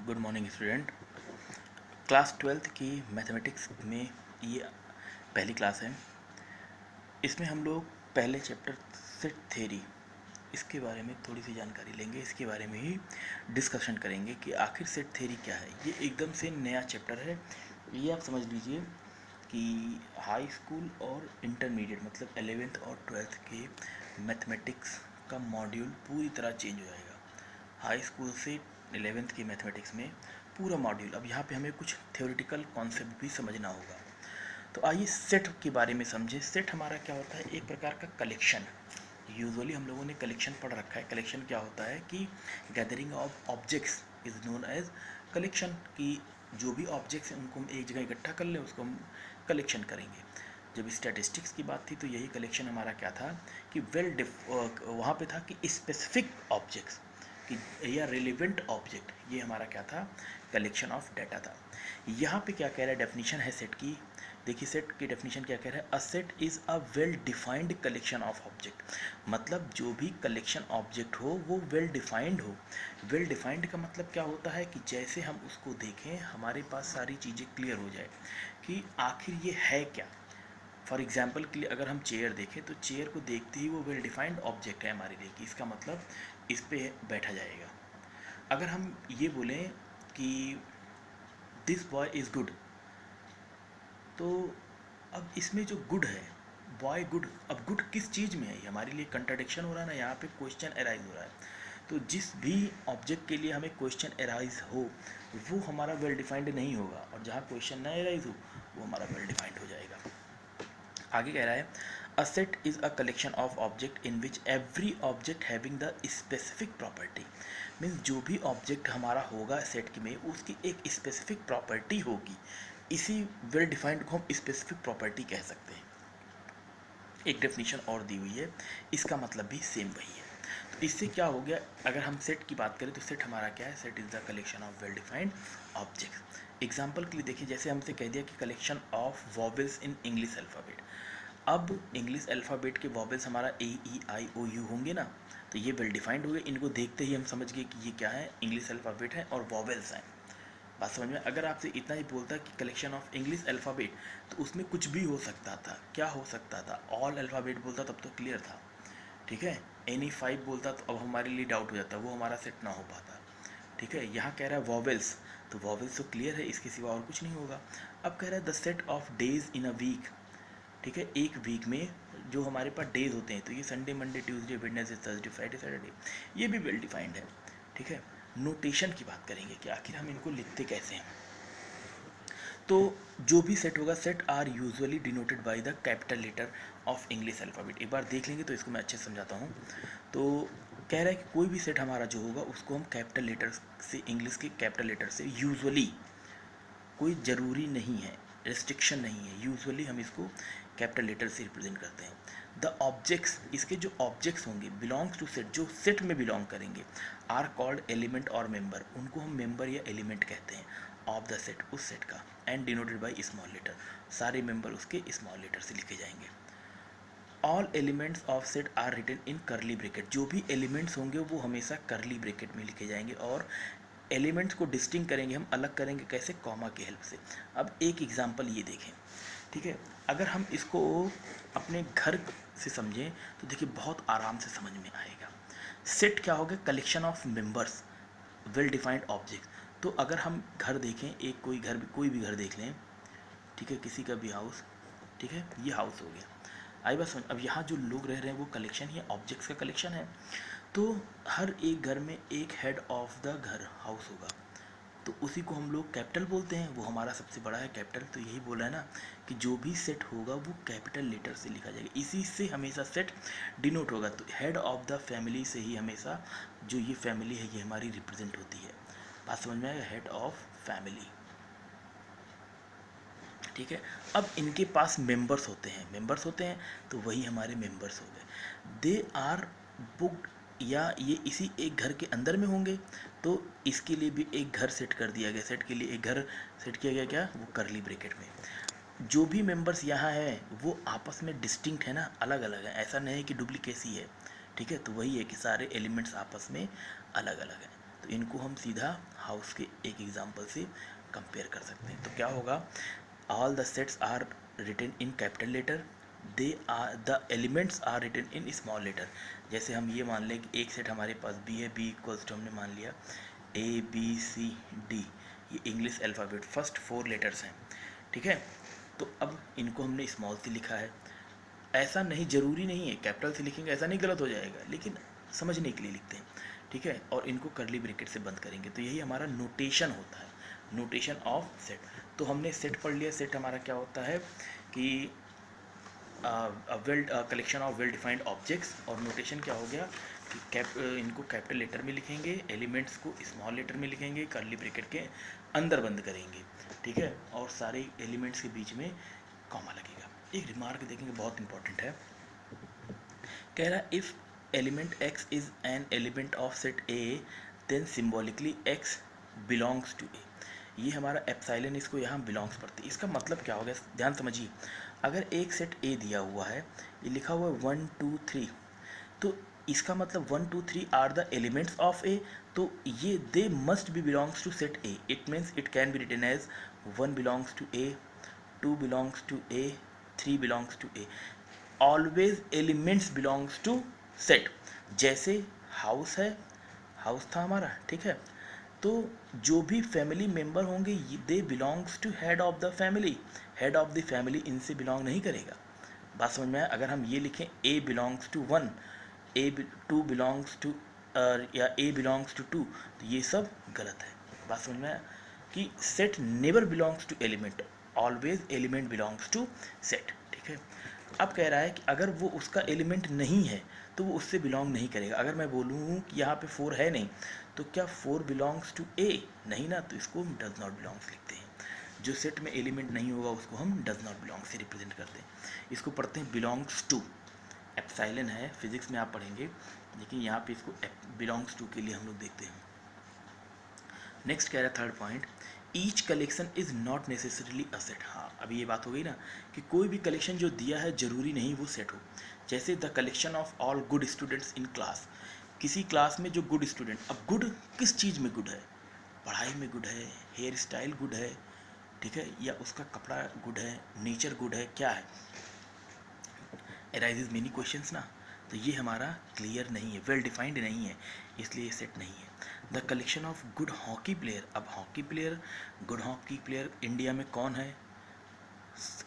Good morning student. Class 12th की mathematics में ये पहली क्लास है। इसमें हम लोग पहले चैप्टर सेट थ्योरी इसके बारे में थोड़ी सी जानकारी लेंगे। इसके बारे में ही डिस्कशन करेंगे कि आखिर सेट थ्योरी क्या है। ये एकदम से नया चैप्टर है। ये आप समझ लीजिए कि हाई स्कूल और इंटरमीडिएट मतलब 11th और 12th के मैथमेटिक्स का मॉड्यूल पूरी तरह चेंज हो जाएगा। हाई स्कूल से 11th की मैथमेटिक्स में पूरा मॉड्यूल। अब यहाँ पे हमें कुछ थ्योरेटिकल कॉन्सेप्ट भी समझना होगा। तो आइए सेट के बारे में समझे। सेट हमारा क्या होता है? एक प्रकार का कलेक्शन। यूजुअली हम लोगों ने कलेक्शन पढ़ रखा है। कलेक्शन क्या होता है कि gathering of objects is known as collection. की जो भी ऑब्जेक्ट्स हैं उनको हम एक जगह इकट्ठा कर लें, उसको हम कलेक्शन करेंगे। जब स्टैटिस्टिक्स की बात थी तो यही कलेक्शन हमारा क्या था कि वहाँ पे था कि स्पेसिफिक ऑब्जेक्ट्स कि या रिलेवेंट ऑब्जेक्ट, ये हमारा क्या था? कलेक्शन ऑफ डाटा था। यहाँ पे क्या कह रहा है? डेफिनेशन है सेट की। देखिए सेट की डेफिनेशन क्या कह रहा है? A set is a well defined collection of object. मतलब जो भी कलेक्शन ऑब्जेक्ट हो वो वेल डिफाइंड हो। वेल डिफाइंड का मतलब क्या होता है कि जैसे हम उसको देखें हमारे पास सारी चीज़ें क्लियर हो जाए कि आखिर ये है क्या। फॉर एग्जाम्पल के लिए अगर हम चेयर देखें तो चेयर को देखते ही वो वेल डिफाइंड ऑब्जेक्ट है हमारे लिए कि इसका मतलब इस पे बैठा जाएगा। अगर हम ये बोलें कि दिस बॉय इज़ गुड, तो अब इसमें जो गुड है, बॉय गुड, अब गुड किस चीज़ में है? ये हमारे लिए कंट्राडिक्शन हो रहा है ना, यहाँ पे क्वेश्चन अराइज हो रहा है। तो जिस भी ऑब्जेक्ट के लिए हमें क्वेश्चन अराइज हो वो हमारा वेल डिफाइंड नहीं होगा, और जहाँ क्वेश्चन ना अराइज हो वो हमारा वेल डिफाइंड हो जाएगा। आगे कह रहा है a set is a collection of object in which every object having the specific property. Means जो भी ऑब्जेक्ट हमारा होगा सेट में उसकी एक स्पेसिफिक प्रॉपर्टी होगी। इसी वेल डिफाइंड को हम स्पेसिफिक प्रॉपर्टी कह सकते हैं। एक डेफिनेशन और दी हुई है, इसका मतलब भी सेम वही है। तो इससे क्या हो गया? अगर हम सेट की बात करें तो सेट हमारा क्या है? Set is the collection of well defined objects. Example के लिए देखिए, जैसे हमसे कह दिया कि collection of vowels in English alphabet. अब इंग्लिश अल्फ़ाबेट के वॉवेल्स हमारा AEIOU होंगे ना, तो ये वेल डिफाइंड हो गए। इनको देखते ही हम समझ गए कि ये क्या है? इंग्लिश अल्फ़ाबेट है और वॉवेल्स हैं। बात समझ में? अगर आपसे इतना ही बोलता कि कलेक्शन ऑफ इंग्लिश अल्फ़ाबेट, तो उसमें कुछ भी हो सकता था। क्या हो सकता था? ऑल अल्फ़ाबेट बोलता तब तो क्लियर था, ठीक है। any5 बोलता तो अब हमारे लिए डाउट हो जाता, वो हमारा सेट ना हो पाता, ठीक है। यहाँ कह रहा है वॉवेल्स, तो वॉवेल्स तो क्लियर है, इसके सिवा और कुछ नहीं होगा। अब कह रहा है the set of days in a week, ठीक है। एक वीक में जो हमारे पास डेज होते हैं, तो ये Sunday, Monday, Tuesday, Wednesday, Thursday, Friday, Saturday, ये भी वेल डिफाइंड है, ठीक है। नोटेशन की बात करेंगे कि आखिर हम इनको लिखते कैसे हैं। तो जो भी सेट होगा, set are usually denoted by the capital letter of English alphabet. एक बार देख लेंगे तो इसको मैं अच्छे से समझाता हूँ। तो कह रहा है कि कोई भी सेट हमारा जो होगा उसको हम कैपिटल लेटर से, इंग्लिश के कैपिटल लेटर से, यूजुअली, कोई ज़रूरी नहीं है, रिस्ट्रिक्शन नहीं है, यूजुअली हम इसको कैपिटल लेटर से रिप्रेजेंट करते हैं। द ऑब्जेक्ट्स, इसके जो ऑब्जेक्ट्स होंगे बिलोंग्स टू सेट, जो सेट में बिलोंग करेंगे, आर कॉल्ड एलिमेंट और मेंबर, उनको हम मेंबर या एलिमेंट कहते हैं ऑफ द सेट, उस सेट का। And denoted by small letter, सारे मेंबर उसके स्मॉल लेटर से लिखे जाएंगे। All elements of set are written in curly bracket, जो भी एलिमेंट्स होंगे वो हमेशा करली ब्रैकेट में लिखे जाएंगे। और एलिमेंट्स को डिस्टिंग करेंगे हम, अलग करेंगे कैसे? कॉमा की हेल्प से। अब एक एग्जांपल ये देखें, ठीक है। अगर हम इसको अपने घर से समझें तो देखिए बहुत आराम से समझ में आएगा। सेट क्या हो गया? Collection of members, well defined object. तो अगर हम घर देखें, एक कोई घर, कोई भी घर देख लें, ठीक है, किसी का भी हाउस, ठीक है, ये हाउस हो गया। आई बात समझ? अब यहाँ जो लोग रह रहे हैं वो कलेक्शन ही, ऑब्जेक्ट्स का कलेक्शन है। तो हर एक घर में एक हेड ऑफ द घर, हाउस होगा, तो उसी को हम लोग कैपिटल बोलते हैं, वो हमारा सबसे बड़ा है कैपिटल। तो यही बोला है ना कि जो भी सेट होगा वो कैपिटल लेटर से लिखा जाएगा, इसी से हमेशा सेट डिनोट होगा। तो हेड ऑफ द फैमिली से ही हमेशा जो ये फैमिली है ये हमारी रिप्रेजेंट होती है। बात समझ में आएगा? हेड ऑफ फैमिली, ठीक है। अब इनके पास मेंबर्स होते हैं, मेंबर्स होते हैं तो वही हमारे मेंबर्स हो गए। दे आर बुक्ड, या ये इसी एक घर के अंदर में होंगे, तो इसके लिए भी एक घर सेट कर दिया गया, सेट के लिए एक घर सेट किया गया, क्या? वो करली ब्रैकेट में। जो भी मेंबर्स यहाँ है वो आपस में डिस्टिंक्ट है ना, अलग अलग है, ऐसा नहीं है कि डुप्लीकेसी है, ठीक है। तो वही है कि सारे एलिमेंट्स आपस में अलग अलग हैं, तो इनको हम सीधा हाउस के एक एग्जांपल से कंपेयर कर सकते हैं। तो क्या होगा, all the sets are written in capital letter, they are the elements are written in small letter. जैसे हम ये मान लें कि एक सेट हमारे पास बी है, बी इक्वल्स टू हमने मान लिया ABCD, ये इंग्लिश अल्फ़ाबेट फर्स्ट 4 लेटर्स हैं, ठीक है। तो अब इनको हमने स्मॉल से लिखा है, ऐसा नहीं, ज़रूरी नहीं है कैपिटल से लिखेंगे ऐसा नहीं गलत हो जाएगा, लेकिन समझने के लिए लिखते हैं, ठीक है। और इनको करली ब्रैकेट से बंद करेंगे, तो यही हमारा नोटेशन होता है, नोटेशन ऑफ सेट। तो हमने सेट पढ़ लिया। सेट हमारा क्या होता है कि collection of well defined objects, और नोटेशन क्या हो गया कि इनको कैपिटल लेटर में लिखेंगे, एलिमेंट्स को स्मॉल लेटर में लिखेंगे, कर्ली ब्रैकेट के अंदर बंद करेंगे, ठीक है, और सारे एलिमेंट्स के बीच में कॉमा लगेगा। एक रिमार्क देखेंगे बहुत इंपॉर्टेंट है, कह रहा है if element x is an element of set A then symbolically x belongs to A। ये हमारा एप्साइलन इसको यहाँ बिलोंग्स पढ़ती है। इसका मतलब क्या हो गया, ध्यान समझिए। अगर एक सेट A दिया हुआ है, ये लिखा हुआ है 1 2 3, तो इसका मतलब 1 2 3 are the elements of A, तो ये they must be belongs to set A। It means it can be written as 1 belongs to A, 2 belongs to A, 3 belongs to A। Always elements belongs to set. जैसे house है, house था हमारा, ठीक है, तो जो भी फैमिली मेंबर होंगे they belongs to head of the family. Head of the family इनसे बिलोंग नहीं करेगा। बात समझ में आया? अगर हम ये लिखें A belongs to 1, A2 belongs to या A बिलोंग्स टू 2, तो ये सब गलत है। बात समझ में आया कि set never belongs to element, always element belongs to set, ठीक है। अब कह रहा है कि अगर वो उसका एलिमेंट नहीं है तो वो उससे बिलोंग नहीं करेगा। अगर मैं बोलूँ कि यहाँ पे 4 है नहीं, तो क्या 4 बिलोंग्स टू A? नहीं ना, तो इसको हम डज नॉट बिलोंग्स लिखते हैं। जो सेट में एलिमेंट नहीं होगा उसको हम डज नॉट बिलोंग से रिप्रेजेंट करते हैं। इसको पढ़ते हैं बिलोंग्स टू। एप्साइलन है, फिजिक्स में आप पढ़ेंगे, लेकिन यहाँ पे इसको बिलोंग्स टू के लिए हम लोग देखते हैं। नेक्स्ट कह रहा है third point, each collection is not necessarily a set. हाँ, अभी ये बात हो गई ना कि कोई भी कलेक्शन जो दिया है ज़रूरी नहीं वो सेट हो। जैसे the collection of all good students in class, किसी क्लास में जो गुड स्टूडेंट, अब गुड किस चीज़ में गुड है? पढ़ाई में गुड है, हेयर स्टाइल गुड है, ठीक है, या उसका कपड़ा गुड है, नेचर गुड है, क्या है? अराइजेज मेनी क्वेश्चंस ना, तो ये हमारा क्लियर नहीं है, वेल डिफाइंड नहीं है, इसलिए सेट नहीं है। The collection of good hockey player, अब hockey player, good hockey player India में कौन है?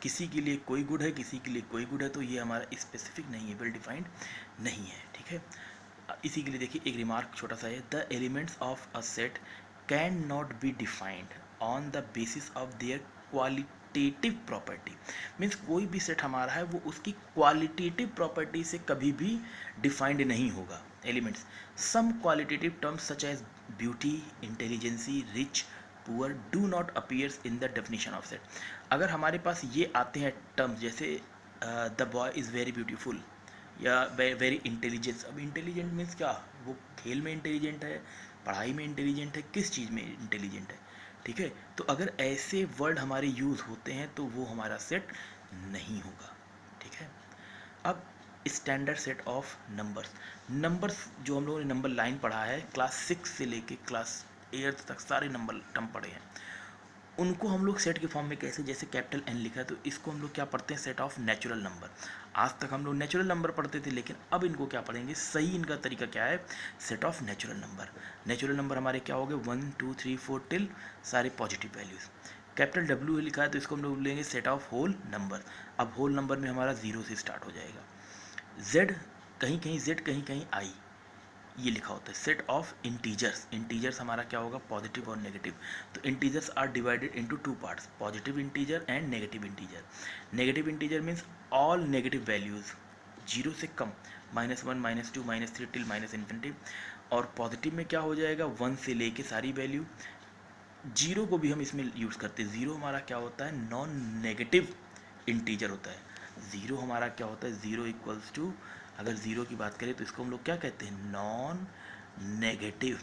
किसी के लिए कोई गुड है, किसी के लिए कोई गुड है, तो ये हमारा स्पेसिफिक नहीं है, वेल डिफाइंड नहीं है, ठीक है। इसी के लिए देखिए एक रिमार्क छोटा सा है, the elements of a set can not be defined on the basis of their qualitative property. Means कोई भी सेट हमारा है वो उसकी क्वालिटेटिव प्रॉपर्टी से कभी भी डिफाइंड नहीं होगा। Elements, some qualitative terms such as beauty, intelligency, rich, poor do not appears in the definition of set. अगर हमारे पास ये आते हैं टर्म्स, जैसे the boy is very beautiful या वेरी इंटेलिजेंस। अब इंटेलिजेंट मीन्स क्या? वो खेल में इंटेलिजेंट है, पढ़ाई में इंटेलिजेंट है, किस चीज़ में इंटेलिजेंट है, ठीक है। तो अगर ऐसे वर्ड हमारे यूज़ होते हैं तो वो हमारा सेट नहीं होगा, ठीक है। अब standard set of numbers, numbers जो हम लोगों ने नंबर लाइन पढ़ा है क्लास 6 से लेके क्लास 8 तक सारे नंबर टर्म पढ़े हैं, उनको हम लोग सेट के फॉर्म में कैसे, जैसे कैपिटल N लिखा है तो इसको हम लोग क्या पढ़ते हैं? Set of natural number. आज तक हम लोग नेचुरल नंबर पढ़ते थे, लेकिन अब इनको क्या पढ़ेंगे? सही इनका तरीका क्या है? Set of natural number. Natural number हमारे क्या हो गए? 1 2 3 4 टिल सारे पॉजिटिव वैल्यूज़। कैपिटल W लिखा है तो इसको हम लोग लेंगे सेट ऑफ होल नंबर। अब होल नंबर में हमारा 0 से स्टार्ट हो जाएगा। Z कहीं कहीं Z, कहीं कहीं I, ये लिखा होता है। सेट ऑफ इंटीजर्स, इंटीजर्स हमारा क्या होगा? पॉजिटिव और नेगेटिव। तो integers are divided into 2 parts, positive integer and negative integer. Negative integer means all negative values 0 से कम, -1 -2 -3 टिल -इन्फिनिटी। और पॉजिटिव में क्या हो जाएगा? 1 से लेके सारी वैल्यू। 0 को भी हम इसमें यूज़ करते हैं। 0 हमारा क्या होता है? नॉन नेगेटिव इंटीजर होता है। 0 हमारा क्या होता है? 0 इक्वल्स टू, अगर 0 की बात करें तो इसको हम लोग क्या कहते हैं? नॉन नेगेटिव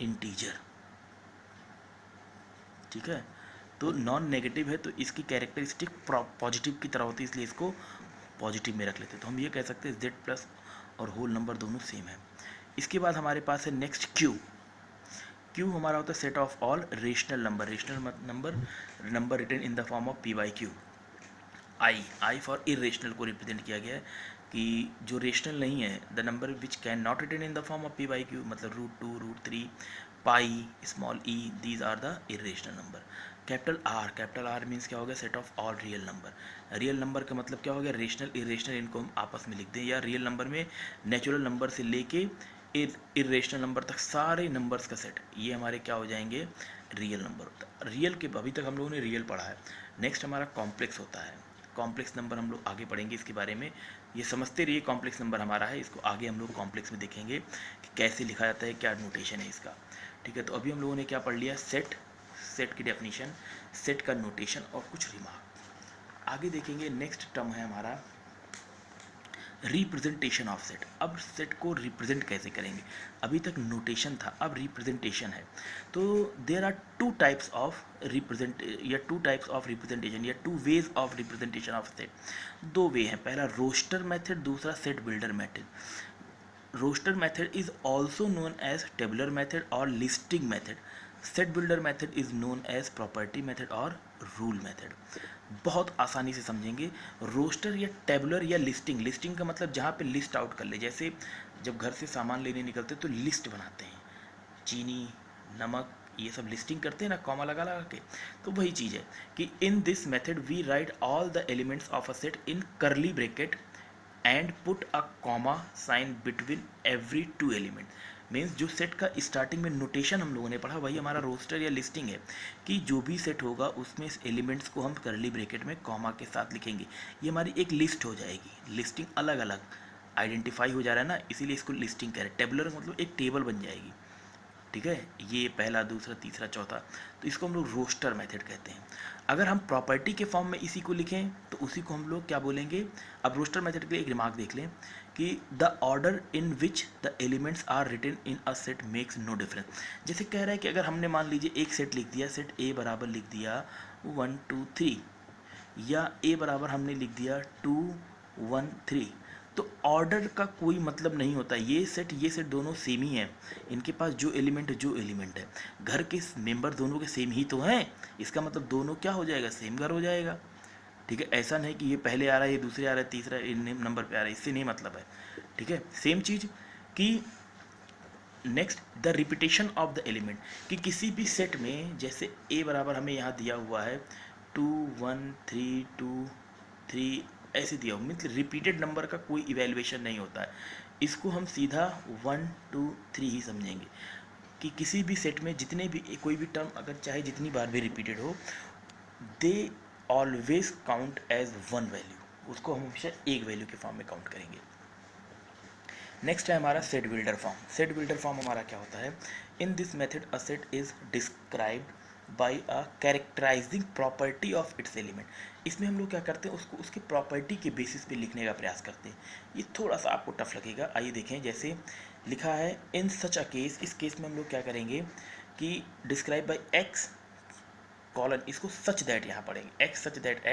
इंटीजर, ठीक है। तो नॉन नेगेटिव है तो इसकी कैरेक्टरिस्टिक पॉजिटिव की तरह होती है, इसलिए इसको पॉजिटिव में रख लेते हैं। तो हम ये कह सकते हैं Z प्लस और होल नंबर दोनों सेम है। इसके बाद हमारे पास है नेक्स्ट Q। क्यू हमारा होता है set of all rational number, rational number written in the form of P by Q. I for irrational को रिप्रेजेंट किया गया है कि जो रेशनल नहीं है, the number which can not written in the form of P by Q, मतलब √2, √3, pi, small E, these are the irrational number. Capital R means क्या हो गया, set of all real number. Real number का मतलब क्या हो गया, rational irrational इनको हम आपस में लिख दें, या रियल नंबर में नेचुरल नंबर से लेके इरेशनल नंबर तक सारे नंबर्स का सेट, ये हमारे क्या हो जाएंगे, रियल नंबर होता है। रियल के अभी तक हम लोगों ने रियल पढ़ा है। नेक्स्ट हमारा कॉम्प्लेक्स होता है। कॉम्प्लेक्स नंबर हम लोग आगे पढ़ेंगे इसके बारे में, ये समझते रहिए कॉम्प्लेक्स नंबर हमारा है, इसको आगे हम लोग कॉम्प्लेक्स में देखेंगे कि कैसे लिखा जाता है, क्या नोटेशन है इसका। ठीक है, तो अभी हम लोगों ने क्या पढ़ लिया, सेट की डेफिनेशन, सेट का नोटेशन और कुछ रिमार्क। आगे देखेंगे नेक्स्ट टर्म है हमारा रिप्रेजेंटेशन ऑफ सेट। अब सेट को रिप्रेजेंट कैसे करेंगे, अभी तक नोटेशन था, अब रिप्रेजेंटेशन है। तो there are two types of representation या two ways of representation of set. दो वे हैं, पहला रोस्टर मेथड, दूसरा set builder method. Roster method is also known as tabular method और listing method. Set builder method is known as property method और rule method. बहुत आसानी से समझेंगे। रोस्टर या टेबुलर या लिस्टिंग का मतलब जहाँ पे लिस्ट आउट कर ले, जैसे जब घर से सामान लेने निकलते तो लिस्ट बनाते हैं, चीनी, नमक, ये सब लिस्टिंग करते हैं ना, कॉमा लगा लगा के। तो वही चीज़ है कि in this method we write all the elements of a set in curly bracket and put a comma sign between every two element. Means जो सेट का स्टार्टिंग में नोटेशन हम लोगों ने पढ़ा वही हमारा रोस्टर या लिस्टिंग है, कि जो भी सेट होगा उसमें इस एलिमेंट्स को हम कर्ली ब्रैकेट में कॉमा के साथ लिखेंगे। ये हमारी एक लिस्ट हो जाएगी। लिस्टिंग अलग अलग आइडेंटिफाई हो जा रहा है ना, इसीलिए इसको लिस्टिंग कह रहे हैं। टेबुलर मतलब एक टेबल बन जाएगी। ठीक है, ये पहला, दूसरा, तीसरा, चौथा, तो इसको हम लोग रोस्टर मेथड कहते हैं। अगर हम प्रॉपर्टी के फॉर्म में इसी को लिखें तो उसी को हम लोग क्या बोलेंगे। अब रोस्टर मेथड के लिए एक रिमार्क देख लें कि the order in which the elements are written in a set makes no difference. जैसे कह रहा है कि अगर हमने मान लीजिए एक सेट लिख दिया, सेट ए बराबर लिख दिया 1 2 3, या ए बराबर हमने लिख दिया 2 1 3, तो ऑर्डर का कोई मतलब नहीं होता। ये सेट दोनों सेम ही हैं, इनके पास जो एलिमेंट है, घर के मेंबर दोनों के सेम ही तो हैं, इसका मतलब दोनों क्या हो जाएगा, सेम घर हो जाएगा। ठीक है, ऐसा नहीं कि ये पहले आ रहा है, ये दूसरे आ रहा है, तीसरा नंबर पे आ रहा है, इससे नहीं मतलब है। ठीक है, सेम चीज़ कि next the repetition of the element, कि किसी भी सेट में जैसे ए बराबर हमें यहाँ दिया हुआ है 2 1 3 2 3 ऐसे दिया हुआ, मतलब रिपीटेड नंबर का कोई इवेल्युएशन नहीं होता है। इसको हम सीधा 1 2 3 ही समझेंगे कि किसी भी सेट में जितने भी कोई भी टर्म अगर चाहे जितनी बार भी रिपीटेड हो, they always count as one value, उसको हम हमेशा एक वैल्यू के फॉर्म में काउंट करेंगे। नेक्स्ट है हमारा set builder form. Set builder form हमारा क्या होता है, इन this method a set is described by a characterising property of its element. इसमें हम लोग क्या करते हैं, उसको उसके प्रॉपर्टी के बेसिस पे लिखने का प्रयास करते हैं। ये थोड़ा सा आपको टफ लगेगा, आइए देखें। जैसे लिखा है इन सच अ केस, इस केस में हम लोग क्या करेंगे कि डिस्क्राइब बाई एक्स कॉलन, इसको सच दैट यहाँ पढ़ेंगे, X such that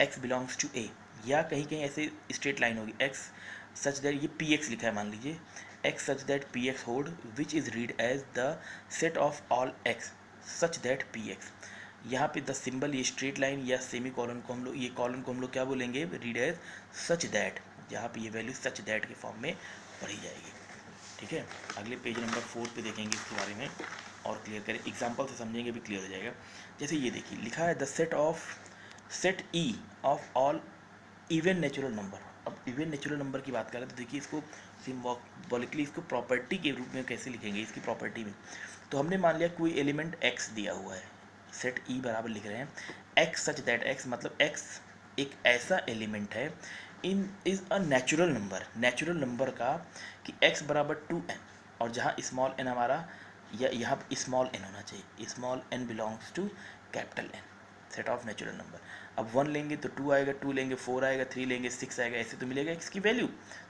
X belongs to A, या कहीं कहीं ऐसे स्ट्रेट लाइन होगी, एक्स सच दैट, ये पी एक्स लिखा है मान लीजिए, X such that P X hold which is read as the set of all X such that P X. यहाँ पे द सिंबल, ये स्ट्रेट लाइन या सेमी कॉलन को हम लोग, ये कॉलन को हम लोग क्या बोलेंगे, रीड एज सच दैट, जहाँ पे ये वैल्यू सच दैट के फॉर्म में पढ़ी जाएगी। ठीक है, अगले पेज नंबर 4 पे देखेंगे इसके बारे में और क्लियर करें, एग्जाम्पल से समझेंगे भी क्लियर हो जाएगा। जैसे ये देखिए लिखा है the set E of all even natural number. अब इवन नेचुरल नंबर की बात करें तो देखिए इसको सिम्बॉलिकली इसको प्रॉपर्टी के रूप में कैसे लिखेंगे, इसकी प्रॉपर्टी में तो हमने मान लिया कोई एलिमेंट x दिया हुआ है, सेट ई बराबर लिख रहे हैं x सच दैट x, मतलब x एक ऐसा एलिमेंट है in is a natural number का कि x बराबर 2n, और जहाँ स्मॉल n हमारा या यहाँ स्मॉल n होना चाहिए, small n belongs to capital N, set of natural number. अब 1 लेंगे तो 2 आएगा, 2 लेंगे 4 आएगा, 3 लेंगे 6 आएगा, ऐसे तो मिलेगा x की वैल्यू।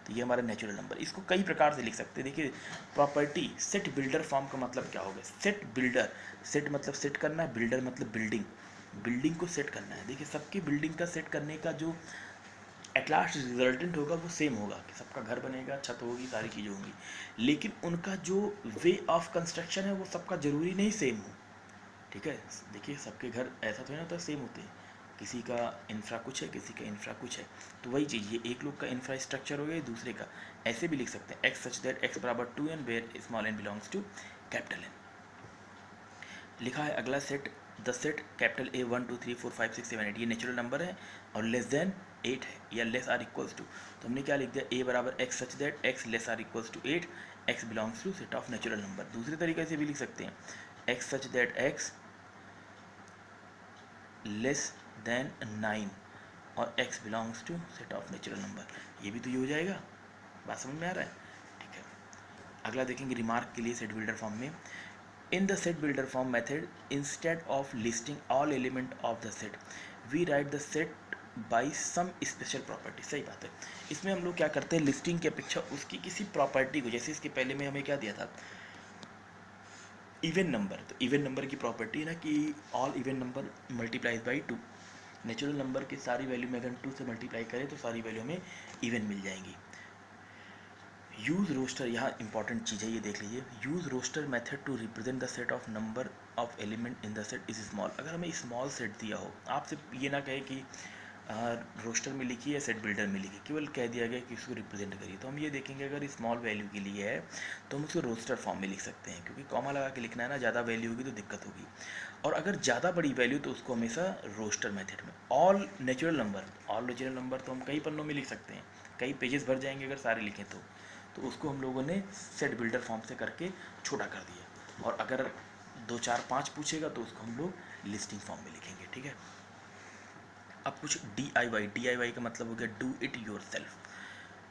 तो ये हमारा नेचुरल नंबर, इसको कई प्रकार से लिख सकते हैं। देखिए प्रॉपर्टी सेट बिल्डर फॉर्म का मतलब क्या होगा, सेट बिल्डर, सेट मतलब सेट करना, बिल्डर मतलब बिल्डिंग को सेट करना है। देखिए सबकी बिल्डिंग का सेट करने का जो एट लास्ट रिजल्टेंट होगा वो सेम होगा कि सबका घर बनेगा, छत होगी, सारी चीज़ें होंगी, लेकिन उनका जो वे ऑफ कंस्ट्रक्शन है वो सबका ज़रूरी नहीं सेम हो। ठीक है, देखिए सबके घर ऐसा तो नहीं होता सेम होते हैं, किसी का इंफ्रा कुछ है, किसी का इंफ्रा कुछ है। तो वही चीज़, ये एक लोग का इंफ्रास्ट्रक्चर हो गया, दूसरे का। ऐसे भी लिख सकते हैं एक्स सच दैट एक्स बराबर 2n where small n belongs to capital N। लिखा है अगला set, the set capital A 1 2 3 4 5 6 7 8 ये नेचुरल नंबर है और लेस देन 8 है या लेस आर इक्वल्स टू। तो हमने क्या लिख दिया, A बराबर x such that x less or equals to 8, x belongs to set of natural number. दूसरे तरीके से भी लिख सकते हैं x such that x less than 9 और x belongs to set of natural number. ये भी तो ये हो जाएगा, बात समझ में आ रहा है? ठीक है, अगला देखेंगे रिमार्क के लिए सेट बिल्डर फॉर्म में। In the set builder form method instead of listing all element of the set we write the set by some special property. सही बात है, इसमें हम लोग क्या करते हैं, लिस्टिंग की अपेक्षा उसकी किसी प्रॉपर्टी को, जैसे इसके पहले में हमें क्या दिया था, इवन नंबर। तो इवन नंबर की प्रॉपर्टी है ना कि all even number multiplies by 2। Natural number की सारी वैल्यू में अगर 2 से मल्टीप्लाई करें तो सारी वैल्यू हमें इवन मिल जाएंगी। यूज रोस्टर, यहाँ इंपॉर्टेंट चीज़ है, ये देख लीजिए। Use roster method to represent the set of number of element in the set is small. अगर हमें स्मॉल सेट दिया हो, आपसे ये ना कहे कि रोस्टर में लिखिए या सेट बिल्डर में लिखिए, केवल कह दिया गया कि इसको रिप्रेजेंट करिए, तो हम ये देखेंगे अगर स्मॉल वैल्यू के लिए है तो हम उसको रोस्टर फॉर्म में लिख सकते हैं, क्योंकि कॉमा लगा के लिखना है ना, ज़्यादा वैल्यू होगी तो दिक्कत होगी। और अगर ज़्यादा बड़ी वैल्यू तो उसको हमेशा रोस्टर मेथड में। ऑल नेचुरल नंबर तो हम कई पन्नों में लिख सकते हैं, कई पेजेस भर जाएंगे अगर सारे लिखें तो उसको हम लोगों ने सेट बिल्डर फॉर्म से करके छोटा कर दिया। और अगर 2 4 5 पूछेगा तो उसको हम लोग लिस्टिंग फॉर्म में लिखेंगे। ठीक है, अब कुछ DIY का मतलब हो गया डू इट योर सेल्फ।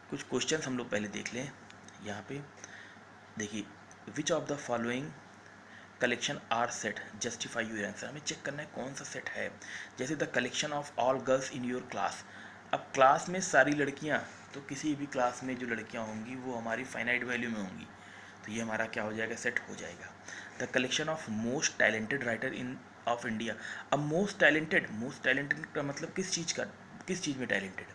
कुछ क्वेश्चंस हम लोग पहले देख लें। यहाँ पे देखिए, which of the following collection are set, justify your answer. हमें चेक करना है कौन सा सेट है। जैसे the collection of all girls in your class. अब क्लास में सारी लड़कियाँ, तो किसी भी क्लास में जो लड़कियाँ होंगी वो हमारी फाइनाइट वैल्यू में होंगी, तो ये हमारा क्या हो जाएगा, सेट हो जाएगा। The collection of most talented writer in of India. अब मोस्ट टैलेंटेड का मतलब किस चीज़ में टैलेंटेड,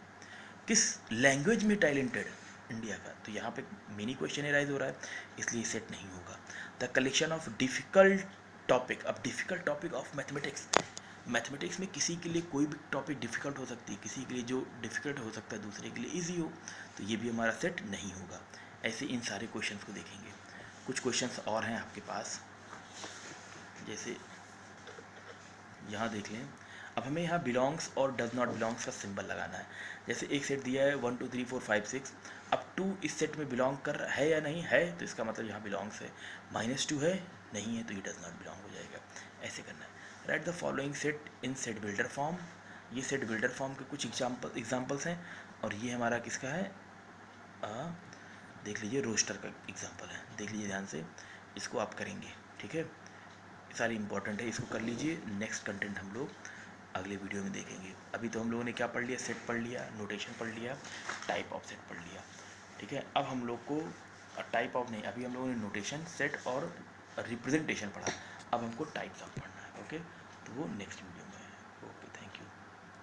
किस लैंग्वेज में टैलेंटेड इंडिया का, तो यहाँ पे मिनी क्वेश्चन राइज हो रहा है, इसलिए सेट नहीं होगा। The collection of difficult topic. अब डिफ़िकल्ट टॉपिक ऑफ मैथमेटिक्स में किसी के लिए कोई भी टॉपिक डिफ़िकल्ट हो सकती है, किसी के लिए जो डिफ़िकल्ट हो सकता है दूसरे के लिए ईजी हो, तो ये भी हमारा सेट नहीं होगा। ऐसे इन सारे क्वेश्चंस को देखेंगे। कुछ क्वेश्चंस और हैं आपके पास, जैसे यहाँ देख लें। अब हमें यहाँ बिलोंग्स और डज नॉट बिलोंग्स का सिंबल लगाना है। जैसे एक सेट दिया है 1 2 3 4 5 6, अब 2 इस सेट में बिलोंग कर रहा है या नहीं है, तो इसका मतलब यहाँ बिलोंग्स है। -2 है, नहीं है, तो ये डज नॉट बिलोंग हो जाएगा। ऐसे करना है। Right the following set in set builder form. ये सेट बिल्डर फॉर्म के कुछ एग्जाम्पल्स हैं, और ये हमारा किसका है, देख लीजिए रोस्टर का एग्जाम्पल है, देख लीजिए ध्यान से, इसको आप करेंगे। ठीक है, सारी इंपॉर्टेंट है, इसको कर लीजिए। नेक्स्ट कंटेंट हम लोग अगले वीडियो में देखेंगे। अभी तो हम लोगों ने क्या पढ़ लिया, सेट पढ़ लिया, नोटेशन पढ़ लिया, टाइप ऑफ सेट पढ़ लिया। ठीक है, अब हम लोग को टाइप ऑफ नहीं, अभी हम लोगों ने नोटेशन, सेट और रिप्रेजेंटेशन पढ़ा, अब हमको टाइप्स ऑफ पढ़ना है। ओके, तो वो नेक्स्ट